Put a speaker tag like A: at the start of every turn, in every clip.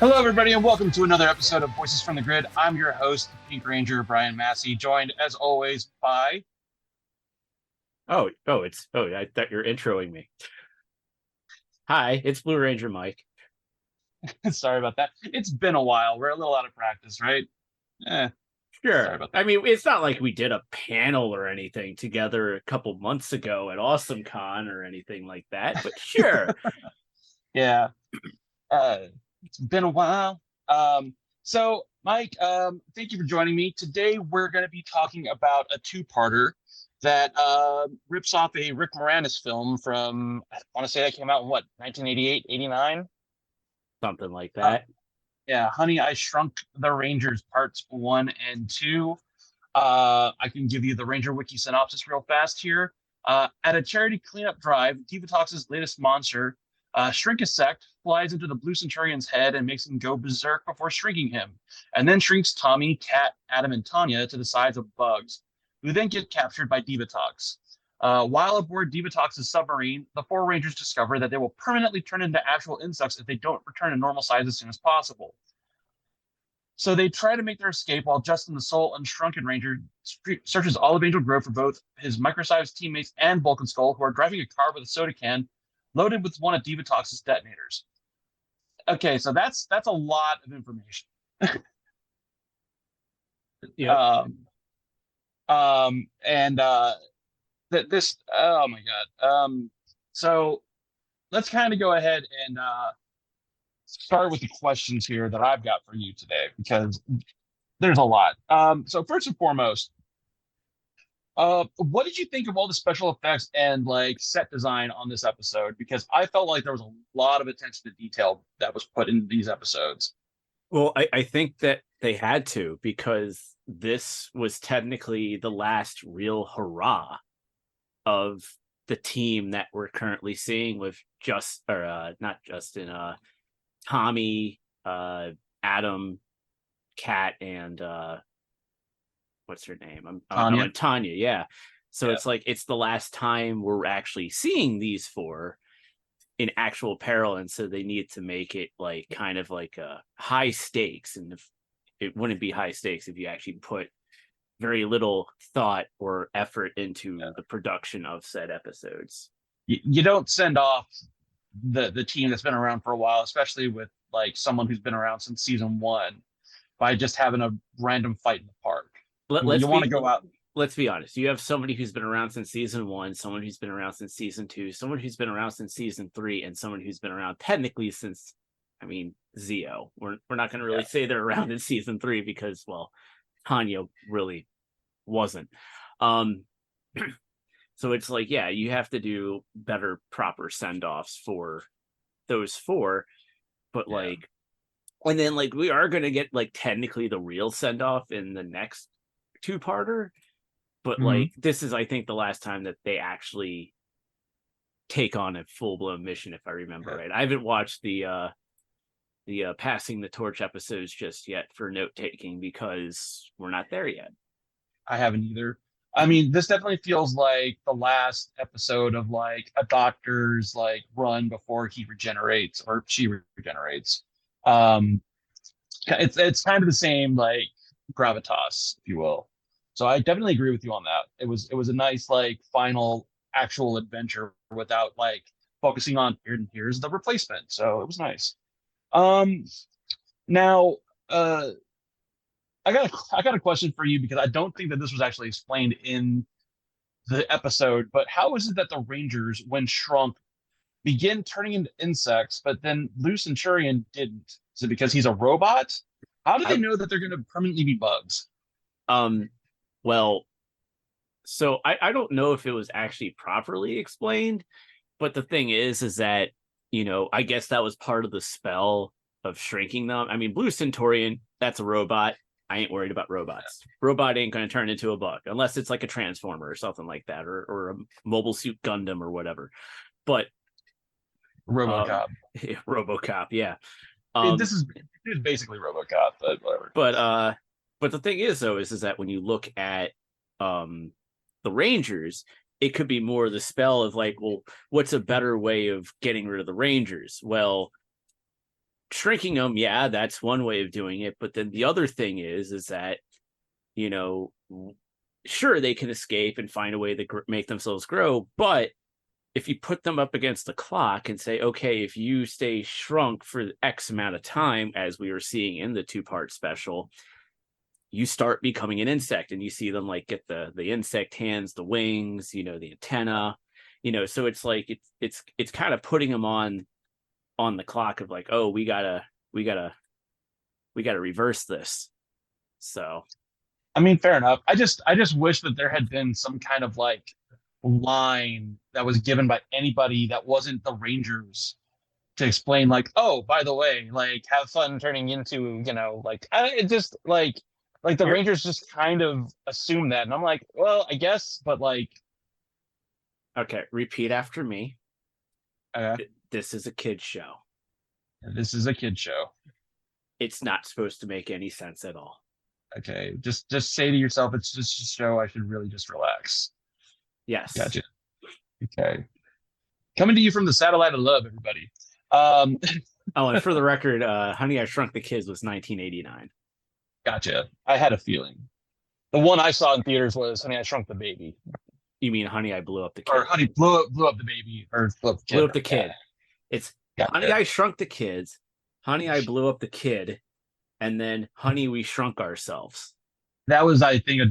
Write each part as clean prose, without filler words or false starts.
A: Hello, everybody, and welcome to another episode of Voices from the Grid. I'm your host, Pink Ranger Brian Massey, joined as always by.
B: I thought you were introing me. Hi, it's Blue Ranger Mike.
A: Sorry about that. It's been a while. We're a little out of practice, right? Eh, sorry
B: Sure.
A: about
B: I
A: that.
B: mean, it's not like we did a panel or anything together a couple months ago at Awesome Con or anything like that, but sure.
A: Yeah, uh, it's been a while. So, Mike, thank you for joining me. Today, we're going to be talking about a two-parter that rips off a Rick Moranis film from, I want to say that came out in what, 1988, 89?
B: Something like that.
A: Yeah, Honey, I Shrunk the Rangers parts one and two. I can give you the Ranger Wiki synopsis real fast here. At a charity cleanup drive, Divatox's latest monster, Shrink-a-Sect, flies into the Blue Centurion's head and makes him go berserk before shrinking him, and then shrinks Tommy, Kat, Adam, and Tanya to the size of bugs, who then get captured by Divatox. While aboard Divatox's submarine, the four Rangers discover that they will permanently turn into actual insects if they don't return to normal size as soon as possible. So they try to make their escape while Justin the Soul Unshrunken Ranger searches all of Angel Grove for both his microsized teammates and Bulk and Skull, who are driving a car with a soda can loaded with one of Divatox's detonators. Okay, so that's a lot of information.
B: Yep.
A: Um, and this, oh my God. So let's kind of go ahead and start with the questions here that I've got for you today because there's a lot. So first and foremost, what did you think of all the special effects and like set design on this episode? Because I felt like there was a lot of attention to detail that was put into these episodes.
B: Well, I think that they had to because this was technically the last real hurrah of the team that we're currently seeing with not Justin, Tommy, Adam, Kat, and what's her name? I'm
A: Tanya,
B: on Tanya, yeah. So
A: yeah,
B: it's like it's the last time we're actually seeing these four in actual peril, and so they need to make it like kind of like a high stakes, and if it wouldn't be high stakes if you actually put very little thought or effort into
A: yeah.
B: the production of said episodes.
A: You don't send off the team that's been around for a while, especially with like someone who's been around since season one, by just having a random fight in the park.
B: Let,
A: You
B: let's
A: want to
B: be
A: go out.
B: let's be honest. You have somebody who's been around since season one, someone who's been around since season two, someone who's been around since season three, and someone who's been around technically since, I mean, Zio. We're not going to really
A: Yeah,
B: say they're around in season three because, well, Tanya really wasn't. Um, so it's like, yeah, you have to do better, proper send offs for those four, but
A: yeah.
B: like, and then like we are going to get like technically the real send off in the next two parter, but
A: Mm-hmm.
B: like this is I think the last time that they actually take on a full-blown mission, if I remember
A: Yeah.
B: right. I haven't watched the passing the torch episodes just yet for note taking because we're not there yet.
A: I haven't either. I mean, this definitely feels like the last episode of like a doctor's like run before he regenerates or she regenerates. Um, it's kind of the same like gravitas, if you will. So I definitely agree with you on that. It was a nice like final actual adventure without like focusing on here's the replacement. So it was nice. Um, now uh I got a question for you because I don't think that this was actually explained in the episode, but how is it that the Rangers, when shrunk, begin turning into insects, but then Blue Centurion didn't? Is it because he's a robot? How do they
B: I
A: know that they're going to permanently be bugs?
B: um well, so I don't know if it was actually properly explained, but the thing is that, I guess that was part of the spell of shrinking them. I mean, Blue Centaurian, that's a robot. I ain't worried about robots. Robot ain't going to turn into a bug unless it's like a transformer or something like that, or a mobile suit Gundam or whatever. But um,
A: RoboCop.
B: RoboCop, yeah.
A: This
B: Um,
A: is basically RoboCop, but whatever.
B: but uh, but the thing is though is that when you look at um the Rangers, it could be more the spell of like, well, what's a better way of getting rid of the Rangers? Well, shrinking them, yeah, that's one way of doing it. But then the other thing is that, you know, sure, they can escape and find a way to make themselves grow. But if you put them up against the clock and say, okay, if you stay shrunk for X amount of time, as we were seeing in the 2-part special, you start becoming an insect, and you see them like get the insect hands, the wings, you know, the antenna, you know. So it's like it's kind of putting them on the clock of like, oh, we gotta reverse this. So
A: I mean, fair enough. I just wish that there had been some kind of like line that was given by anybody that wasn't the Rangers to explain, like, oh, by the way, like, have fun turning into, like, it just like the
B: here,
A: Rangers just kind of assume that, and I'm like, well, I guess, but like,
B: okay, repeat after me.
A: uh,
B: This is a kid's show.
A: this is a kid show.
B: It's not supposed to make any sense at all.
A: Okay, just say to yourself, it's just a show. I should really just relax.
B: Yes.
A: Gotcha. Okay. Coming to you from the satellite of love, everybody. Um,
B: Oh, and for the record, Honey, I Shrunk the Kids was 1989.
A: Gotcha. I had a feeling. The one I saw in theaters was Honey, I Shrunk the Baby,
B: You mean Honey, I Blew Up the Kid?
A: or Honey blew up the baby, or
B: Blew Up the Kid.
A: Yeah.
B: It's
A: Gotcha.
B: Honey, I Shrunk the Kids, Honey, I Blew Up the Kid, and then Honey, We Shrunk Ourselves.
A: That was, I think, a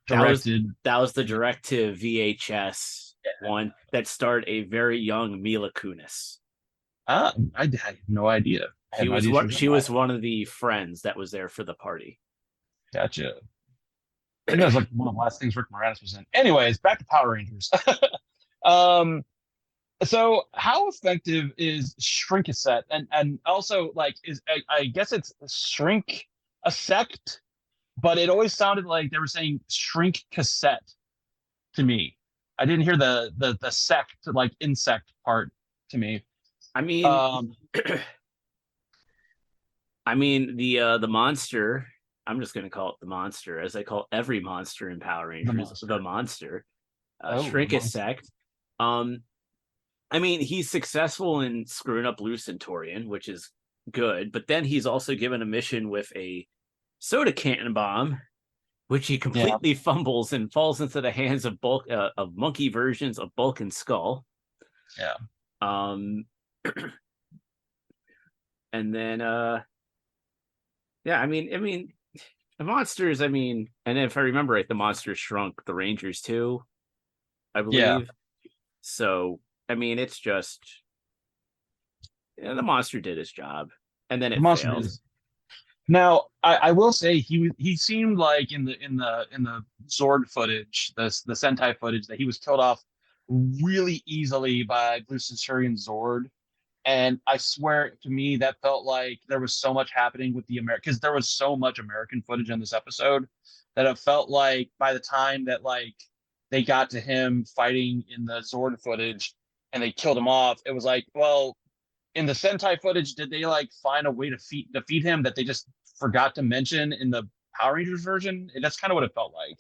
A: directed.
B: That was the direct to VHS one that starred a very young Mila Kunis.
A: I had no idea.
B: She was one of the friends that was there for the party.
A: Gotcha. I think that was like one of the last things Rick Moranis was in. Anyways, back to Power Rangers. So how effective is Shrink a Set, and also like I guess it's Shrink a Sect, but it always sounded like they were saying Shrink Cassette to me. I didn't hear the sect, like insect part to me.
B: I mean, the monster. I'm just going to call it the monster, as I call every monster in Power Rangers. The monster. Shrink a Sect. I mean, he's successful in screwing up Blue Centaurian, which is good, but then he's also given a mission with a soda cannon bomb, which he completely fumbles and falls into the hands of of monkey versions of Bulk and Skull.
A: Yeah.
B: And then I mean the monsters, and if I remember right, the monsters shrunk the Rangers too, I believe.
A: Yeah.
B: So I mean, it's just the monster did his job, and then it failed.
A: Now, I will say he seemed like in the Zord footage, the Sentai footage, that he was killed off really easily by Blue Centurion Zord. And I swear to me, that felt like there was so much happening with the American, because there was so much American footage in this episode, that it felt like by the time that like they got to him fighting in the Zord footage and they killed him off, it was like, well, in the Sentai footage, did they like find a way to defeat him that they just forgot to mention in the Power Rangers version? And that's kind of what it felt like.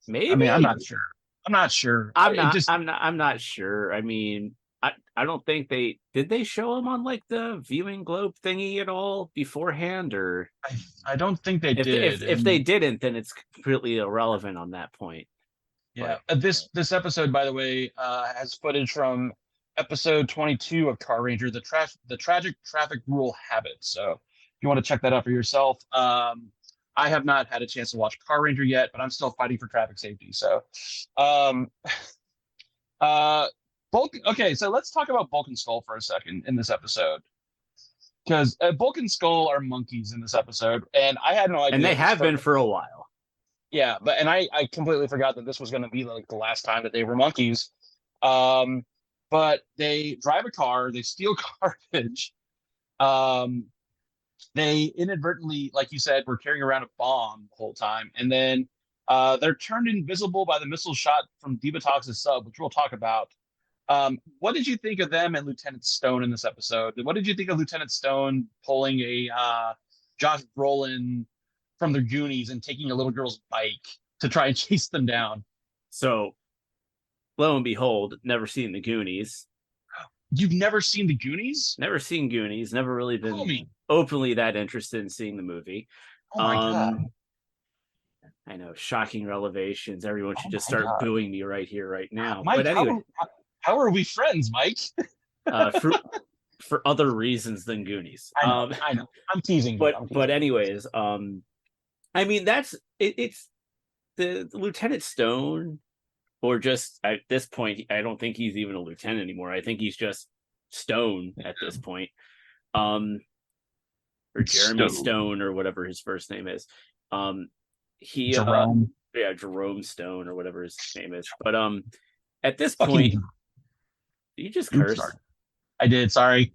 B: Maybe.
A: I mean, I'm not sure. I'm not sure.
B: I'm not sure. I mean, I don't think did they show him on like the viewing globe thingy at all beforehand, or
A: I don't think they did.
B: If they didn't, then it's completely irrelevant on that point.
A: Yeah. This episode, by the way, has footage from episode 22 of Car Ranger, the tragic traffic rule habit. So if you want to check that out for yourself, I have not had a chance to watch Car Ranger yet, but I'm still fighting for traffic safety. So, Bulk. Okay, so let's talk about Bulk and Skull for a second in this episode, because Bulk and Skull are monkeys in this episode, and I had no idea.
B: And they have been for a while.
A: Yeah, I completely forgot that this was going to be like the last time that they were monkeys. But they drive a car, they steal garbage. They inadvertently, like you said, were carrying around a bomb the whole time, and then they're turned invisible by the missile shot from Divatox's sub, which we'll talk about. What did you think of them and Lieutenant Stone in this episode? What did you think of Lieutenant Stone pulling a Josh Brolin from the Goonies and taking a little girl's bike to try and chase them down?
B: So, lo and behold, never seen the Goonies.
A: You've never seen the Goonies?
B: Never seen Goonies. Never really been
A: Homie.
B: openly that interested in seeing the movie.
A: Oh my god.
B: Um, I know, shocking revelations. Everyone should
A: Oh
B: just
A: my
B: start
A: god.
B: booing me right here, right now.
A: Mike,
B: But anyway,
A: how are we friends, Mike?
B: uh, for for other reasons than Goonies.
A: I know, I know. I'm teasing you. I'm
B: But
A: teasing.
B: anyways, I mean that's it, it's the Lieutenant Stone, or just at this point, I don't think he's even a lieutenant anymore. I think he's just Stone at this point. Um, or Jeremy
A: Stone.
B: Stone or whatever his first name is. Um, he
A: Jerome.
B: yeah, Jerome Stone or whatever his name is. But at this
A: Fucking.
B: point, you just
A: Oops, sorry.
B: curse.
A: I did. Sorry.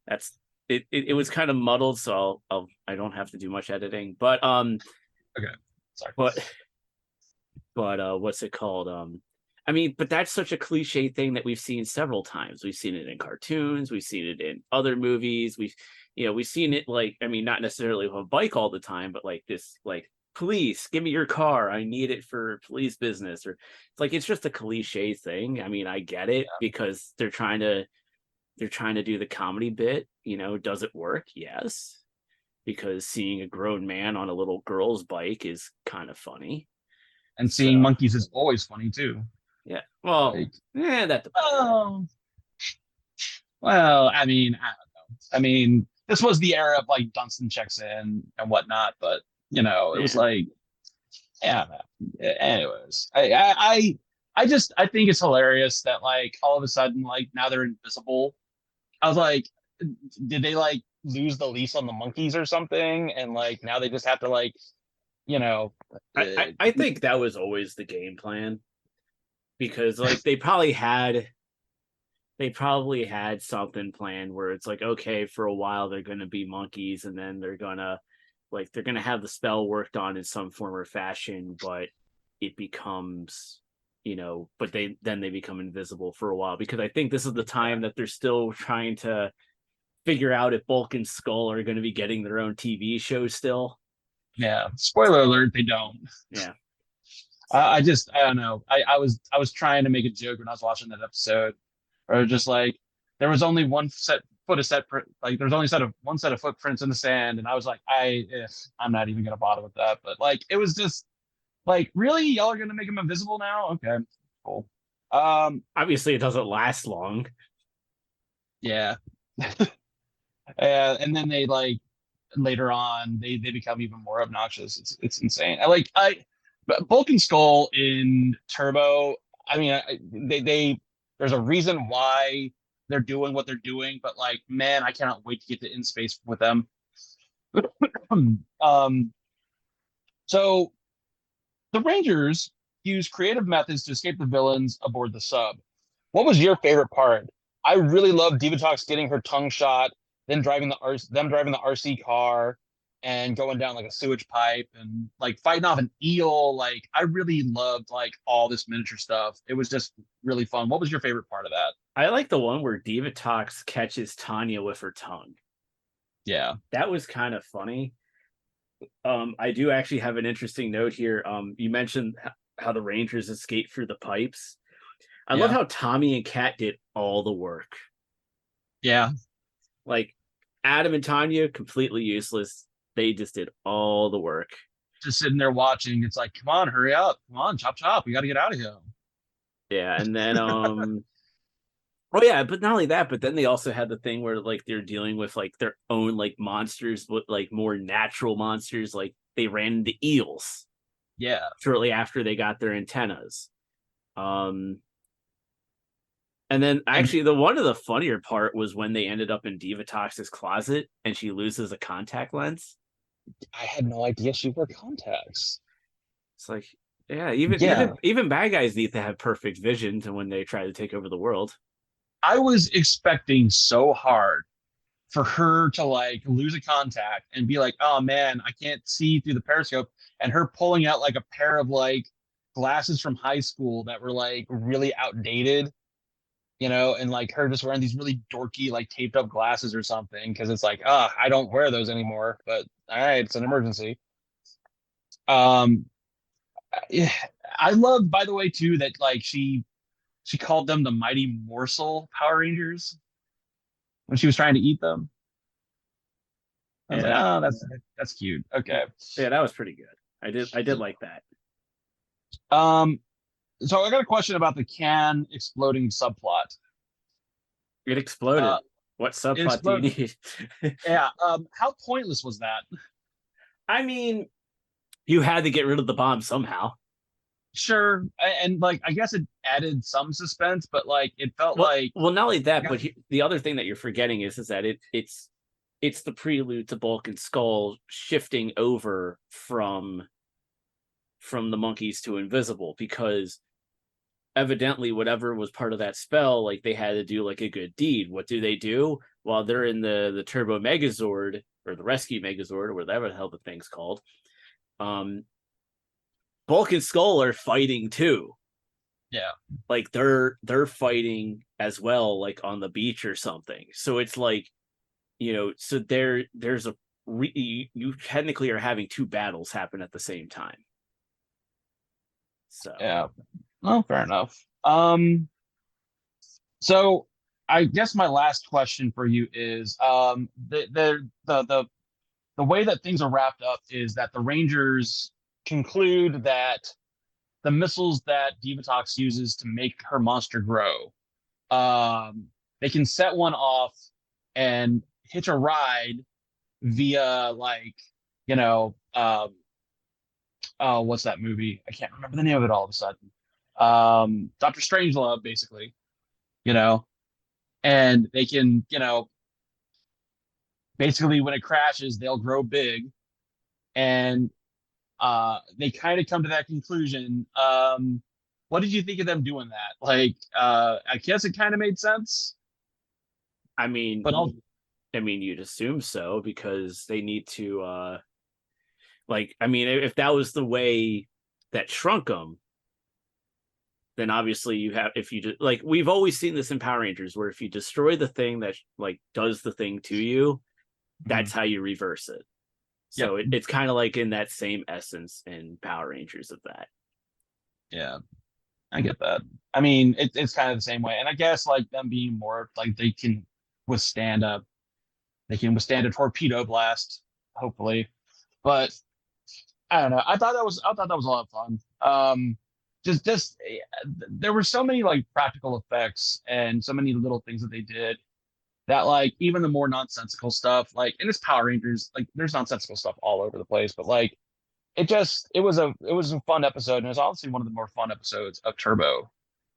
B: That's it was kind of muddled, so I don't have to do much editing. But
A: Okay. Sorry.
B: What's it called? I mean, but that's such a cliche thing that we've seen several times. We've seen it in cartoons, we've seen it in other movies. We've seen it, like, I mean, not necessarily with a bike all the time, but like this, like, police, give me your car, I need it for police business. Or it's like, it's just a cliche thing. I mean, I get it because they're trying to do the comedy bit. Does it work? Yes, because seeing a grown man on a little girl's bike is kind of funny.
A: And seeing
B: So
A: monkeys is always funny too.
B: yeah, well,
A: Like,
B: that
A: oh, well, I mean, I don't know. I mean, this was the era of like Dunstan checks in and whatnot, but it was
B: yeah.
A: like, yeah. Man. Anyways, I think it's hilarious that like all of a sudden like now they're invisible. I was like, did they like lose the lease on the monkeys or something? And like now they just have to like, you know,
B: I think that was always the game plan, because like they probably had something planned where it's like, okay, for a while they're going to be monkeys, and then they're going to have the spell worked on in some form or fashion, but it becomes, but they become invisible for a while, because I think this is the time that they're still trying to figure out if Bulk and Skull are going to be getting their own TV show still.
A: yeah. Spoiler alert, they don't.
B: Yeah.
A: I don't know. I was trying to make a joke when I was watching that episode, or just like there was only one set foot of set like there's only one set of footprints in the sand, and I was like, I'm not even gonna bother with that. But like it was just like, really, y'all are gonna make him invisible now? Okay, cool.
B: Obviously, it doesn't last long.
A: Yeah. And then they like later on they become even more obnoxious. It's insane. But Bulk and Skull in Turbo. I mean, they there's a reason why they're doing what they're doing, but like, man, I cannot wait to get to in space with them. um, so the Rangers use creative methods to escape the villains aboard the sub. What was your favorite part? I really love Divatox getting her tongue shot, then them driving the RC car and going down like a sewage pipe and like fighting off an eel. Like I really loved like all this miniature stuff. It was just really fun. What was your favorite part of that?
B: I like the one where Divatox catches Tanya with her tongue.
A: Yeah.
B: That was kind of funny. I do actually have an interesting note here. You mentioned how the Rangers escaped through the pipes. I love
A: Yeah.
B: how Tommy and Kat did all the work.
A: Yeah.
B: Like, Adam and Tanya, completely useless. They just did all the work.
A: Just sitting there watching. It's like, come on, hurry up. Come on, chop chop. We got to get out of here.
B: Yeah, and then oh yeah, but not only that, but then they also had the thing where like they're dealing with like their own like monsters, but like more natural monsters. Like they ran into eels
A: Yeah.
B: shortly after they got their antennas. Um, and then actually the one of the funnier part was when they ended up in Divatox's closet and she loses a contact lens.
A: I had no idea she wore contacts.
B: It's like, yeah, even
A: Yeah.
B: even bad guys need to have perfect vision to when they try to take over the world.
A: I was expecting so hard for her to like lose a contact and be like, oh man, I can't see through the periscope. And her pulling out like a pair of like glasses from high school that were like really outdated, and like her just wearing these really dorky, like taped up glasses or something. Cause it's like, I don't wear those anymore, but all right, it's an emergency. Um, yeah, I love, by the way, too, that like she she called them the Mighty Morsel Power Rangers when she was trying to eat them. I was
B: Yeah,
A: like, oh, that's cute. Okay.
B: that was pretty good. I did like that.
A: Um, so I got a question about the can exploding subplot.
B: It
A: Uh,
B: exploded. What
A: it
B: subplot do you
A: exploded.
B: need?
A: Yeah. How pointless was that?
B: I mean, you had to get rid of the bomb somehow.
A: Sure, and like I guess it added some suspense, but like it felt
B: Well,
A: like
B: well, not only
A: I
B: that,
A: got
B: but the other thing that you're forgetting is that it's the prelude to Bulk and Skull shifting over from the monkeys to invisible, because evidently whatever was part of that spell, like they had to do like a good deed. What do while they're in the Turbo Megazord, or the Rescue Megazord, or whatever the hell the thing's called? um Bulk and Skull are fighting too.
A: yeah,
B: Like they're fighting as well, like on the beach or something. So it's like, so there's you technically are having two battles happen at the same time. So
A: yeah. Well, fair enough. So I guess my last question for you is the way that things are wrapped up is that the Rangers conclude that the missiles that Divatox uses to make her monster grow, um, they can set one off and hitch a ride via like, you know, oh, what's that movie? I can't remember the name of it all of a sudden. Doctor Strangelove, basically, you know, and they can, basically when it crashes, they'll grow big, and they kind of come to that conclusion. What did you think of them doing that? Like, I guess it kind of made sense,
B: I mean,
A: but I'll,
B: you'd assume so, because they need to like, I mean, if that was the way that Shrunk them, then obviously you have, if you just, like, we've always seen this in Power Rangers, where if you destroy the thing that like does the thing to you,
A: Mhm.
B: that's how you reverse it.
A: Yep,
B: So it's kind of like in that same essence in Power Rangers of that.
A: yeah, I get that. I mean, it's kind of the same way, and I guess like them being more like withstand a they can withstand a torpedo blast, hopefully. But I don't know. I thought that was a lot of fun. There were so many like practical effects and so many little things that they did that like even the more nonsensical stuff, like in this Power Rangers, like there's nonsensical stuff all over the place, but like it was a fun episode, and it was honestly one of the more fun episodes of Turbo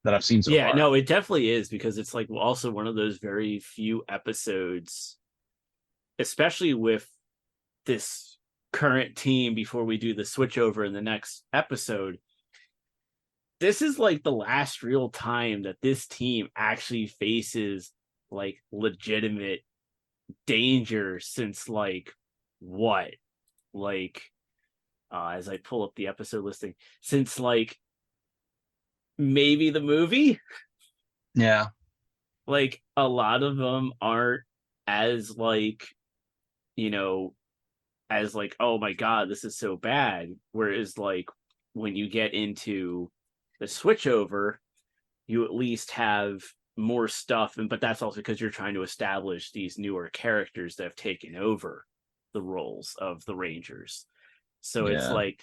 A: that I've seen so
B: Yeah,
A: far.
B: no, it definitely is, because it's like also one of those very few episodes, especially with this current team before we do the switch over in the next episode. This is like the last real time that this team actually faces like legitimate danger since like what? Like as I pull up the episode listing, since like maybe the movie.
A: Yeah,
B: Like a lot of them aren't as like, you know, as like, oh my god, this is so bad. Whereas like when you get into the switchover, you at least have more stuff, and but that's also because you're trying to establish these newer characters that have taken over the roles of the Rangers. So it's
A: yeah,
B: like,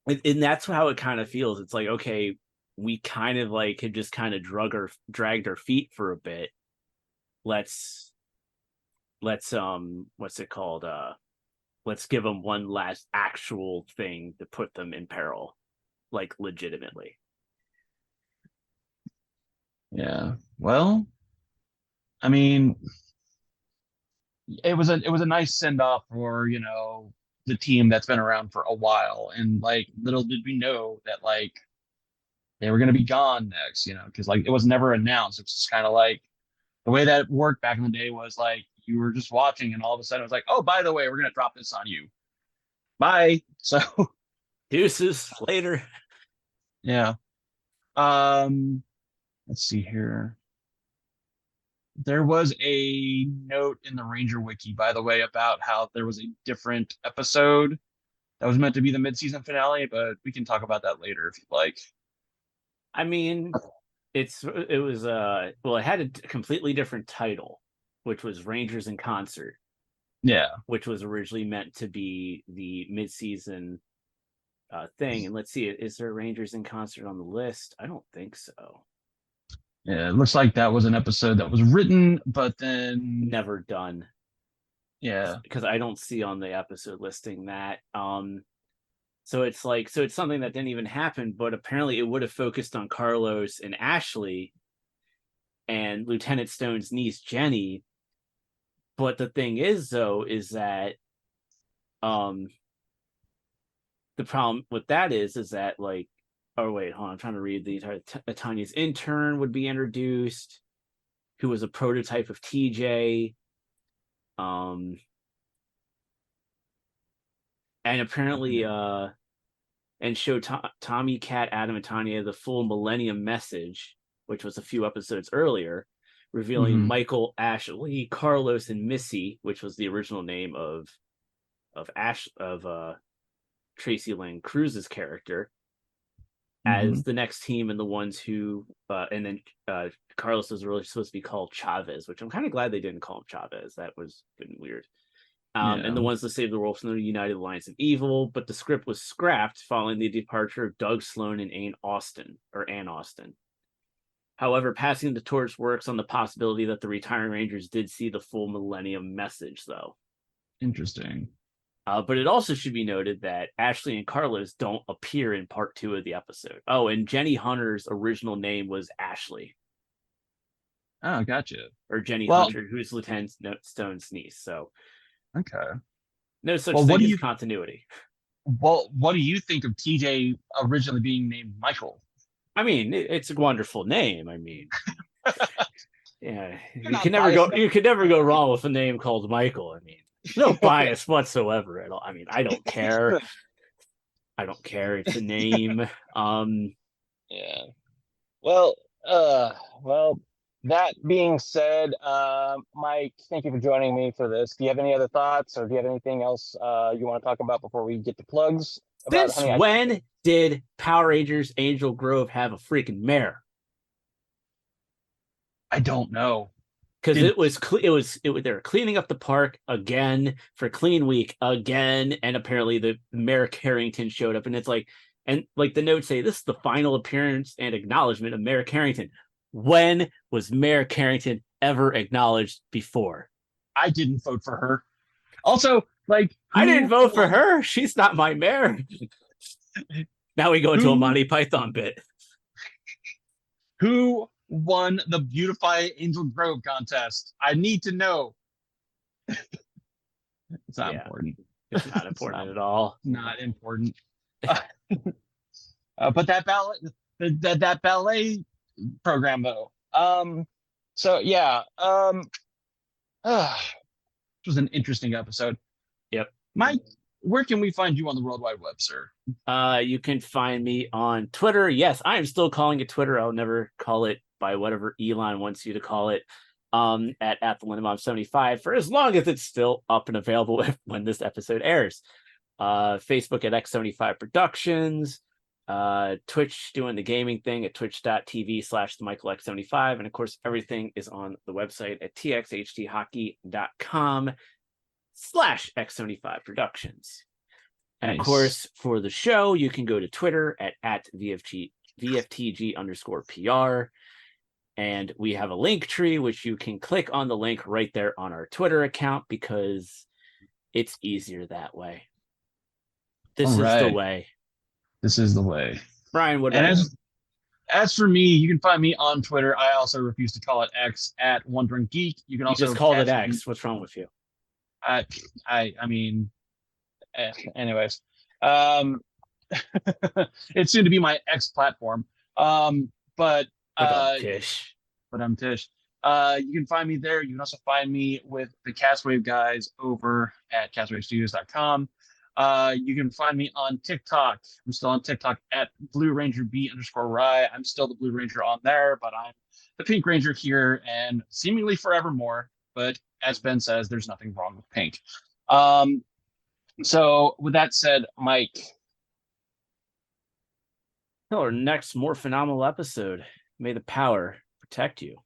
B: and that's how it kind of feels. It's like, okay, we kind of like had just kind of dragged our feet for a bit. Let's what's it called, let's give them one last actual thing to put them in peril, like legitimately.
A: yeah. Well, I mean, it was a nice send off for the team that's been around for a while, and like little did we know that like they were going to be gone next, because like it was never announced. It's just kind of like the way that it worked back in the day was like you were just watching, and all of a sudden it was like, oh, by the way, we're going to drop this on you. Bye. So
B: Deuces later.
A: yeah. Um, let's see here. There was a note in the Ranger Wiki, by the way, about how there was a different episode that was meant to be the mid-season finale, but we can talk about that later if you'd like.
B: I mean, it was well, it had a completely different title, which was Rangers in Concert,
A: Yeah.
B: which was originally meant to be the mid-season thing. And let's see, is there Rangers in Concert on the list? I don't think so.
A: Yeah, it looks like that was an episode that was written, but then
B: Never done.
A: yeah,
B: Because I don't see on the episode listing that. So it's like, so it's something that didn't even happen, but apparently it would have focused on Carlos and Ashley and Lieutenant Stone's niece Jenny. But the thing is, though, is that the problem with that is that, like, oh wait, hold on, I'm trying to read the entire Tanya's intern would be introduced, who was a prototype of TJ. And apparently and show Tommy, Cat, Adam, and Tanya the full Millennium Message, which was a few episodes earlier, revealing Michael, Ashley, Carlos, and Missy, which was the original name of Tracy Lynn Cruz's character, as the next team, and the ones who and then Carlos was really supposed to be called Chavez, which I'm kind of glad they didn't call him Chavez. That was been weird. And the ones to save the world from the United Alliance of Evil, but the script was scrapped following the departure of Doug Sloan and Ann Austin. However, passing the torch works on the possibility that the retiring Rangers did see the full Millennium Message, though.
A: Interesting.
B: But it also should be noted that Ashley and Carlos don't appear in part 2 of the episode. Oh, and Jenny Hunter's original name was Ashley.
A: Oh, gotcha.
B: Or Jenny Hunter, who's Lieutenant Stone's niece. So,
A: okay.
B: No such thing as continuity.
A: Well, what do you think of TJ originally being named Michael?
B: I mean, it's a wonderful name. I mean, yeah, you can never go wrong with a name called Michael. I mean, no bias whatsoever at all. I mean, I don't care. It's a name.
C: Yeah. Well, that being said, Mike, thank you for joining me for this. Do you have any other thoughts, or do you have anything else you want to talk about before we get to plugs?
B: Since when did Power Rangers Angel Grove have a freaking mayor?
A: I don't know.
B: Because it was they were cleaning up the park again for Clean Week again, and apparently the Mayor Carrington showed up, and it's like, and like the notes say, this is the final appearance and acknowledgement of Mayor Carrington. When was Mayor Carrington ever acknowledged before?
A: I didn't vote for her. Also, like,
B: I didn't vote for her. She's not my mayor. Now we go into a Monty Python bit.
A: Who won the Beautify Angel Grove contest? I need to know. It's not important.
B: It's not important at all.
A: Not important. But that ballet program, though. So yeah. It was an interesting episode.
B: Yep.
A: Mike, where can we find you on the World Wide Web, sir?
B: You can find me on Twitter. Yes, I am still calling it Twitter. I'll never call it by whatever Elon wants you to call it. At the Lindebaum75 for as long as it's still up and available when this episode airs. Facebook at X75 Productions. Twitch doing the gaming thing at twitch.tv/TheMichaelX75. And of course, everything is on the website at txhthockey.com/X75 Productions. And of course, for the show, you can go to Twitter at VFTG_PR. And we have a link tree, which you can click on the link right there on our Twitter account, because it's easier that way. This is the way.
A: This is the way.
B: Brian, what
A: about you? As for me, you can find me on Twitter. I also refuse to call it X at One Drink Geek. You can also
B: just call it X. What's wrong with you?
A: I mean, anyways, it's soon to be my X platform. But I'm Tish. You can find me there. You can also find me with the Castwave guys over at castwavestudios.com. You can find me on TikTok. I'm still on TikTok at Blue Ranger B_Rye. I'm still the Blue Ranger on there, but I'm the Pink Ranger here and seemingly forevermore. But as Ben says, there's nothing wrong with pink. So with that said, Mike.
B: Our next more phenomenal episode. May the power protect you.